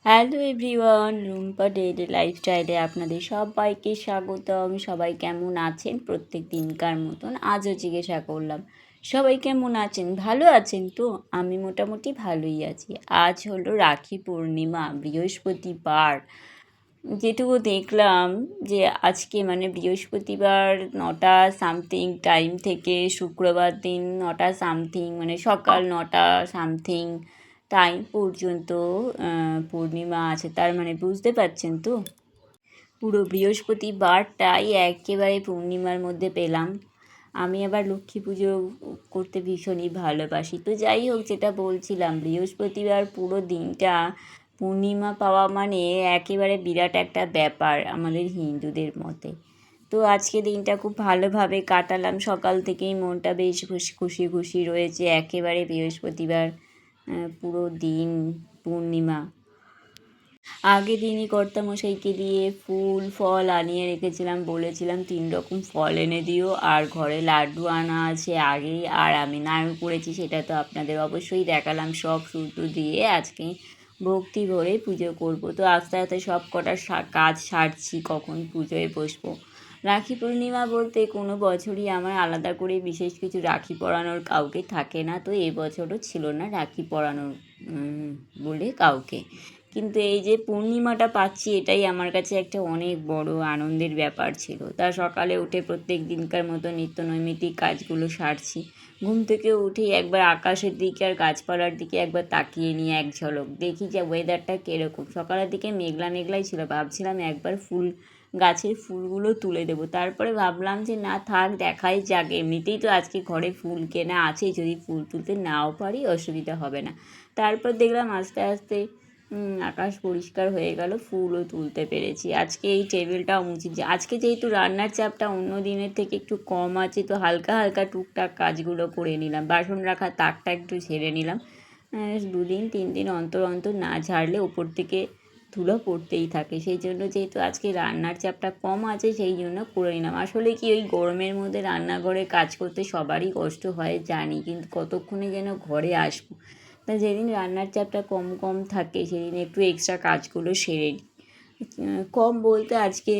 Hello everyone, Rumpa daily লাইফস্টাইলে আপনাদের সবাইকে স্বাগতম। সবাই কেমন আছেন? প্রত্যেক দিনকার মতন আজও জিজ্ঞাসা করলাম, সবাই কেমন আছেন? ভালো আছেন তো? আমি মোটামুটি ভালোই আছি। আজ হলো রাখি পূর্ণিমা, বৃহস্পতিবার। যেটুকু দেখলাম যে আজকে মানে বৃহস্পতিবার 9টা সামথিং টাইম থেকে শুক্রবার দিন 9টা সামথিং মানে সকাল 9টা সামথিং টাইম পর্যন্ত পূর্ণিমা আছে। তার মানে বুঝতে পারছেন তো, পুরো বৃহস্পতিবারটাই একেবারে পূর্ণিমার মধ্যে পেলাম। আমি আবার লক্ষ্মী পুজো করতে ভীষণই ভালোবাসি। তো যাই হোক, যেটা বলছিলাম, বৃহস্পতিবার পুরো দিনটা পূর্ণিমা পাওয়া মানে একেবারে বিরাট একটা ব্যাপার আমাদের হিন্দুদের মতে। তো আজকে দিনটা খুব ভালোভাবে কাটালাম। সকাল থেকেই মনটা বেশ খুশি খুশি রয়েছে। একেবারে বৃহস্পতিবার পুরো দিন পূর্ণিমা। আগের দিনই কর্তামশাইকে দিয়ে ফুল ফল আনিয়ে রেখেছিলাম, বলেছিলাম 3 রকম ফল এনে দিও, আর ঘরে লাড্ডু আনা আছে আগেই, আর আমি নাড়ু করেছি, সেটা তো আপনাদের অবশ্যই দেখালাম। সব শুদ্ধ দিয়ে আজকে ভক্তি ভরে পুজো করব। তো আস্তে আস্তে সব কটা কাজ সারছি, কখন পুজোয় বসবো। রাখি পূর্ণিমা বলতে কোনো বছরই আমার আলাদা করে বিশেষ কিছু রাখি পরানোর কাউকে থাকে না। তো এবছরও ছিল না রাখি পরানোর বলে কাউকে। কিন্তু এই যে পূর্ণিমাটা পাচ্ছি, এটাই আমার কাছে একটা অনেক বড় আনন্দের ব্যাপার ছিল। তা সকালে উঠে প্রত্যেক দিনকার মতো নিত্য নৈমিত্তিক কাজগুলো সারছি। ঘুম থেকে উঠেই একবার আকাশের দিকে আর গাছপালার দিকে একবার তাকিয়ে নিয়ে এক ঝলক দেখি যে ওয়েদারটা কীরকম। সকালের দিকে মেঘলা মেঘলাই ছিল, ভাবছিলাম একবার গাছের ফুলগুলো তুলে দেবো। তারপরে ভাবলাম যে না থাক, দেখাই যাক, এমনিতেই তো আজকে ঘরে ফুল কেনা আছে, যদি ফুল তুলতে নাও পারি অসুবিধা হবে না। তারপর দেখলাম আস্তে আস্তে আকাশ পরিষ্কার হয়ে গেল, ফুলও তুলতে পেরেছি। আজকে এই টেবিলটাও মুছি। আজকে যেহেতু রান্নার চাপটা অন্য দিনের থেকে একটু কম আছে, তো হালকা হালকা টুকটাক কাজগুলো করে নিলাম। বাসন রাখা তাকটা একটু ঝেড়ে নিলাম। 2 দিন 3 দিন অন্তর অন্তর না ঝাড়লে উপর থেকে ধুলো পড়তেই থাকে। সেই জন্য যেহেতু আজকে রান্নার চাপটা কম আছে, সেই জন্য করে নিলাম। আসলে কি, ওই গরমের মধ্যে রান্নাঘরে কাজ করতে সবারই কষ্ট হয় জানি, কিন্তু কতক্ষণে যেন ঘরে আসবো। তা যেদিন রান্নার চাপটা কম কম থাকে সেদিন একটু এক্সট্রা কাজগুলো সেরে নিই। কম বলতে আজকে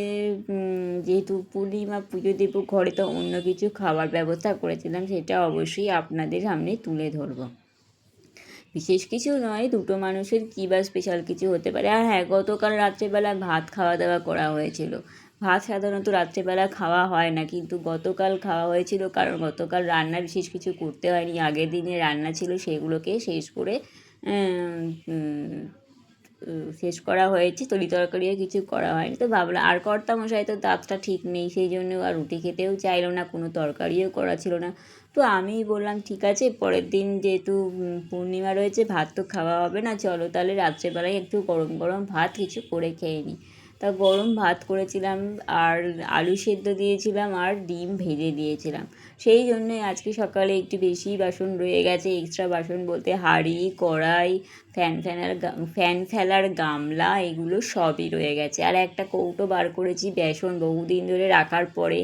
যেহেতু পূর্ণিমা পুজো দেবো ঘরে, তো অন্য কিছু খাওয়ার ব্যবস্থা করেছিলাম, সেটা অবশ্যই আপনাদের সামনে তুলে ধরবো। বিশেষ কিছু নয়, দুটো মানুষের কী বা স্পেশাল কিছু হতে পারে। আর হ্যাঁ, গতকাল রাত্রেবেলা ভাত খাওয়া দাওয়া করা হয়েছিল। ভাত সাধারণত রাত্রেবেলা খাওয়া হয় না, কিন্তু গতকাল খাওয়া হয়েছিল, কারণ গতকাল রান্না বিশেষ কিছু করতে হয়নি। আগের দিনে রান্না ছিল, সেগুলোকে শেষ করে শেষ করা হয়েছে। তরি তরকারিও কিছু করা হয়নি। তো ভাবলাম, আর কর্তামশাই তো দাঁতটা ঠিক নেই, সেই জন্য আর রুটি খেতেও চাইলো না, কোনো তরকারিও করা ছিল না। তো আমিই বললাম ঠিক আছে, পরের দিন যেহেতু পূর্ণিমা রয়েছে, ভাত তো খাওয়া হবে না, চলো তাহলে রাত্রেবেলায় একটু গরম গরম ভাত কিছু করে খেয়ে নিই। তা গরম ভাত করেছিলাম, আর আলু সেদ্ধ দিয়েছিলাম, আর ডিম ভেজে দিয়েছিলাম। সেই জন্যই আজকে সকালে একটু বেশি বাসন রয়ে গেছে। এক্সট্রা বাসন বলতে হাঁড়ি, কড়াই, ফ্যান ফেলার গামলা, এগুলো সবই রয়ে গেছে। আর একটা কৌটো বার করেছি বেসন, বহুদিন ধরে রাখার পরে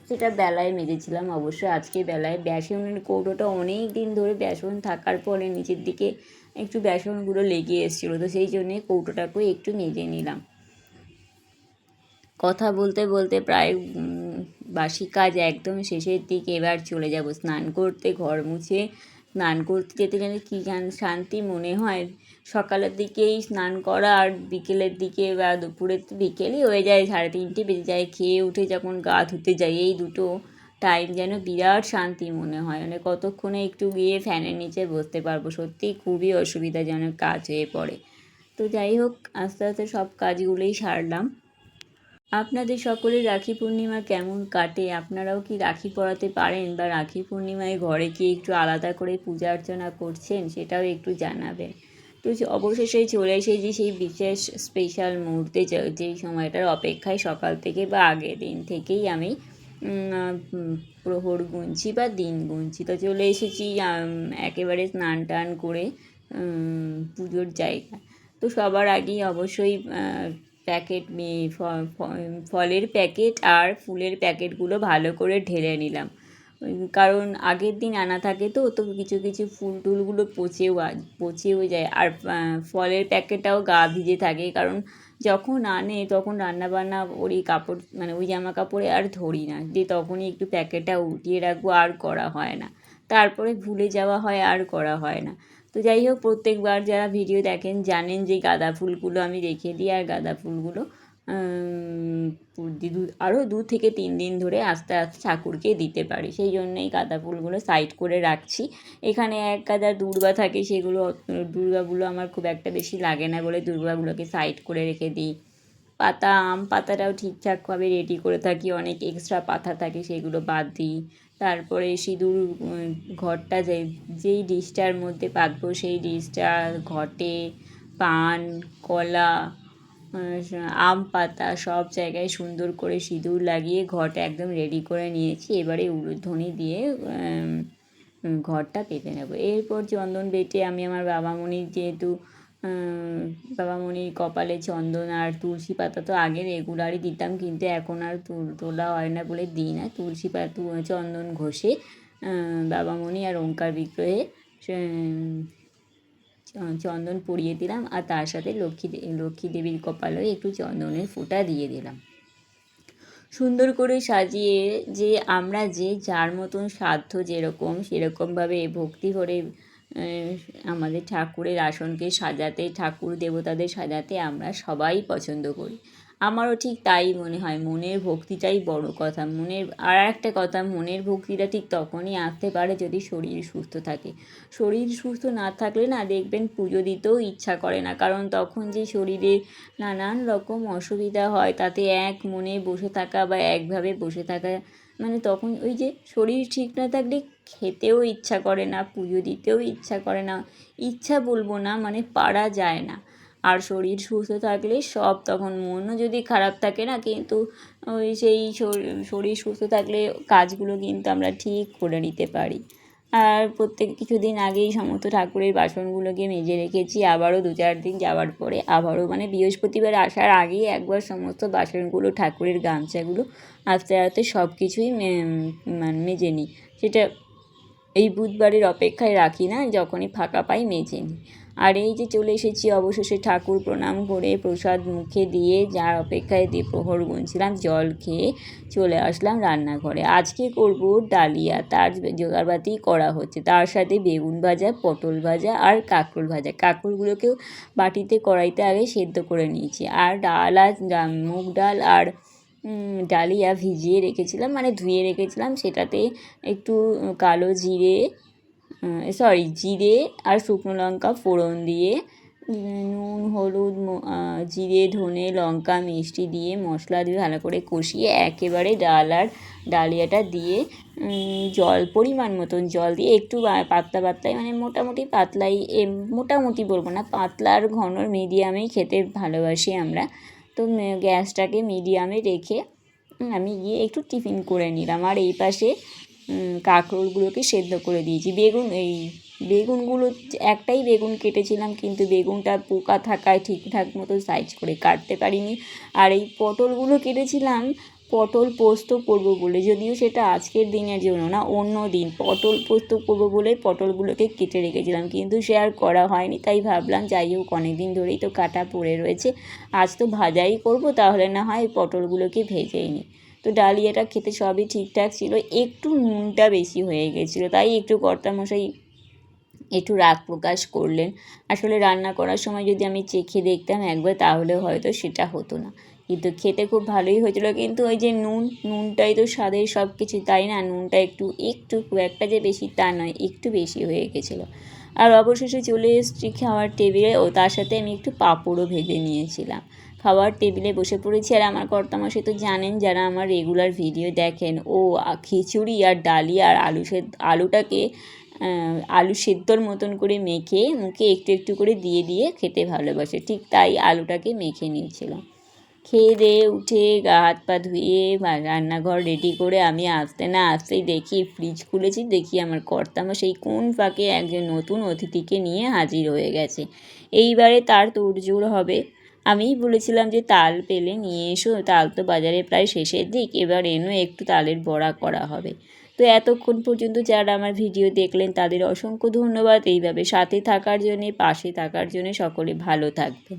সেটা বেলায় মেজেছিলাম। অবশ্যই আজকে বেলায় বেসনের কৌটোটা অনেক দিন ধরে বেসন থাকার পরে নিচের দিকে একটু বেসনগুলো লেগে এসেছিলো, তো সেই জন্যে কৌটোটাকেও একটু মেজে নিলাম। কথা বলতে বলতে প্রায় বাসি কাজ একদম শেষের দিকে। এবার চলে যাব স্নান করতে, ঘর মুছে স্নান করতে যেতে যেন কী শান্তি মনে হয়। সকালের দিকেই স্নান করা, আর বিকেলের দিকে বা দুপুরের বিকেলই হয়ে যায়, 3:30 বেজে যায়। খেয়ে উঠে যখন গা ধুতে যাই, এই দুটো টাইম যেন বিরাট শান্তি মনে হয়। মানে কতক্ষণে একটু গিয়ে ফ্যানের নিচে বসতে পারবো, সত্যিই খুবই অসুবিধাজনক কাজ হয়ে পড়ে। তো যাই হোক, আস্তে আস্তে সব কাজগুলোই সারলাম। আপনাদের সকলের রাখি পূর্ণিমা কেমন কাটে? আপনারাও কি রাখি পরাতে পারেন, বা রাখি পূর্ণিমায় ঘরে কি একটু আলাদা করে পূজা অর্চনা করছেন, সেটাও একটু জানাবেন। তো অবশেষে চলে এসেছি সেই বিশেষ স্পেশাল মুহূর্তে, যেই সময়টার অপেক্ষায় সকাল থেকে বা আগের দিন থেকেই আমি প্রহর গুনছি বা দিন গুনছি। তো চলে এসেছি একেবারে স্নান টান করে পুজোর জায়গায়। তো সবার আগেই অবশ্যই প্যাকেট ফলের প্যাকেট আর ফুলের প্যাকেটগুলো ভালো করে ঢেলে নিলাম। কারণ আগের দিন আনা থাকে তো তো কিছু কিছু ফুল টুলগুলো পচেও যায়। আর ফলের প্যাকেটটাও গা ভিজে থাকে, কারণ যখন আনে তখন রান্নাবান্না ওই কাপড় মানে ওই জামা কাপড়ে আর ধরি না, যে তখনই একটু প্যাকেটটা উঠিয়ে রাখবো, আর করা হয় না। তারপরে ভুলে যাওয়া হয়, আর করা হয় না। তো যাই হোক, প্রত্যেকবার যারা ভিডিও দেখেন জানেন যে গাঁদা ফুলগুলো আমি রেখে দিই, আর গাঁদা ফুলগুলো আরও 2 থেকে 3 দিন ধরে আস্তে আস্তে ঠাকুরকে দিতে পারি, সেই জন্যই গাঁদা ফুলগুলো সাইড করে রাখছি। এখানে এক গাদা দূর্বা থাকে, সেগুলো দূর্বাগুলো আমার খুব একটা বেশি লাগে না বলে দূর্বাগুলোকে সাইড করে রেখে দিই। আম পাতাটাও ঠিকঠাকভাবে রেডি করে থাকি, অনেক এক্সট্রা পাতা থাকে সেগুলো বাদ দিই। তারপরে সিঁদুর ঘরটা যেই ডিশটার মধ্যে পাতবো সেই ডিশটা ঘটে পান, কলা, আম পাতা সব জায়গায় সুন্দর করে সিঁদুর লাগিয়ে ঘরটা একদম রেডি করে নিয়েছি। এবারে উলুধ্বনি দিয়ে ঘরটা পেতে নেব। এরপর চন্দন বেটে আমি আমার বাবামণির যেহেতু বাবামণির কপালে চন্দন আর তুলসী পাতা তো আগে রেগুলারই দিতাম, কিন্তু এখন আর তোলা হয় না বলে দিই না। তুলসী পাতা চন্দন ঘষে বাবামণি আর ওঙ্কার বিগ্রহে চন্দন পরিয়ে দিলাম, আর তার সাথে লক্ষ্মী দেবীর কপালেও একটু চন্দনের ফোঁটা দিয়ে দিলাম। সুন্দর করে সাজিয়ে যে আমরা যে যার মতন সাধ্য যেরকম সেরকমভাবে ভক্তি করে আমাদের ঠাকুরের আসনকে সাজাতে, ঠাকুর দেবতাদের সাজাতে আমরা সবাই পছন্দ করি। আমারও ঠিক তাই মনে হয়, মনের ভক্তিটাই বড় কথা। আর একটা কথা, মনের ভক্তিটা ঠিক তখনই আসতে পারে যদি শরীর সুস্থ থাকে। শরীর সুস্থ না থাকলে না দেখবেন পুজো দিতেও ইচ্ছা করে না, কারণ তখন যে শরীরে নানান রকম অসুবিধা হয়, তাতে এক মনে বসে থাকা বা একভাবে বসে থাকা, মানে তখন ওই যে শরীর ঠিক না থাকলে খেতেও ইচ্ছা করে না, পুজো দিতেও ইচ্ছা করে না, ইচ্ছা বলবো না, মানে পারা যায় না। আর শরীর সুস্থ থাকলে সব, তখন মনও যদি খারাপ থাকে না, কিন্তু ওই সেই শরীর সুস্থ থাকলে কাজগুলো কিন্তু আমরা ঠিক করে নিতে পারি। আর কিছুদিন আগেই সমস্ত ঠাকুরের বাসনগুলোকে মেজে রেখেছি, আবারও 2-4 দিন যাওয়ার পরে আবারও, মানে বৃহস্পতিবার আসার আগেই একবার সমস্ত বাসনগুলো, ঠাকুরের গামছাগুলো আস্তে আস্তে সব কিছুই মেজে নিই। সেটা এই বুধবারের অপেক্ষায় রাখি না, যখনই ফাঁকা পাই মেজে নিই। আর এই যে চলে এসেছি অবশেষে ঠাকুর প্রণাম করে প্রসাদ মুখে দিয়ে, যার অপেক্ষায় দিয়ে প্রহর গুনছিলাম, জল খেয়ে চলে আসলাম রান্নাঘরে। আজকে করব ডালিয়া, তার জোগাড়বাতি করা হচ্ছে, তার সাথে বেগুন ভাজা, পটল ভাজা আর কাঁকরোল ভাজা। কাঁকরোলগুলোকেও বাটিতে কড়াইতে আগে সেদ্ধ করে নিয়েছি, আর ডাল আর মুগ ডাল আর ডালিয়া ভিজিয়ে রেখেছিলাম, মানে ধুয়ে রেখেছিলাম। সেটাতে একটু কালো জিরে আর শুকনো লঙ্কা ফোড়ন দিয়ে, নুন, হলুদ, জিরে, ধনে, লঙ্কা, মিষ্টি দিয়ে, মশলা দিয়ে ভালো করে কষিয়ে একেবারে ডাল আর ডালিয়াটা দিয়ে পরিমাণ মতন জল দিয়ে একটু পাতলাই, মানে মোটামুটি পাতলাই, মোটামুটি বলবো না, পাতলা আর ঘনর মিডিয়ামেই খেতে ভালোবাসি আমরা। তো গ্যাসটাকে মিডিয়ামে রেখে আমি গিয়ে একটু টিফিন করে নিলাম। আর এই পাশে কাঁকরোলগুলোকে সেদ্ধ করে দিয়েছি। বেগুনগুলো একটাই বেগুন কেটেছিলাম, কিন্তু বেগুনটা পোকা থাকায় ঠিকঠাক মতো সাইজ করে কাটতে পারিনি। আর এই পটলগুলো কেটেছিলাম পটল পোস্ত করবো বলে, যদিও সেটা আজকের দিনের জন্য না, অন্য দিন পটল পোস্ত করবো বলে পটলগুলোকে কেটে রেখেছিলাম, কিন্তু সে আর করা হয়নি। তাই ভাবলাম যাই হোক, অনেক দিন ধরেই তো কাটা পড়ে রয়েছে, আজ তো ভাজাই করব, তাহলে না হয় পটলগুলোকে ভেজেই নিই। তো ডালিয়াটা খেতে সবই ঠিকঠাক ছিল, একটু নুনটা বেশি হয়ে গেছিলো, তাই একটু কর্তামশাই একটু রাগ প্রকাশ করলেন। আসলে রান্না করার সময় যদি আমি চেখে দেখতাম একবার, তাহলে হয়তো সেটা হতো না, কিন্তু খেতে খুব ভালোই হয়েছিল। কিন্তু ওই যে নুনটাই তো স্বাদের সব কিছু, তাই না? নুনটা একটু খুব একটা যে বেশি তা নয়, একটু বেশি হয়ে গেছিলো। আর অবশেষে চলে এসেছি খাওয়ার টেবিলে, তার সাথে আমি একটু পাঁপড়ও ভেজে নিয়েছিলাম। খাওয়ার টেবিলে বসে পড়েছি, আর আমার কর্তামশাই তো জানেন, যারা আমার রেগুলার ভিডিও দেখেন, খিচুড়ি আর ডালিয়া আর আলুটাকে আলু সেদ্ধর মতন করে মেখে মুখে একটু একটু করে দিয়ে খেতে ভালোবাসে, ঠিক তাই আলুটাকে মেখে নিয়েছিলাম। খেয়ে দিয়ে উঠে গা হাত পা ধুয়ে রান্নাঘর রেডি করে আমি আসতে না আসতেই দেখি ফ্রিজ খুলেছি, দেখি আমার কর্তামশাই কোন ফাঁকে একজন নতুন অতিথিকে নিয়ে হাজির হয়ে গেছে। এইবারে তার তোড়জোড় হবে। আমিই বলেছিলাম যে তাল পেলে নিয়ে এসো, তাল তো বাজারে প্রায় শেষের দিক, এবার একটু তালের বড়া করা হবে। তো তো এতক্ষণ পর্যন্ত যারা আমার ভিডিও দেখলেন তাদের অসংখ্য ধন্যবাদ। এইভাবে সাথে থাকার জন্যে, পাশে থাকার জন্যে। সকলে ভালো থাকবেন।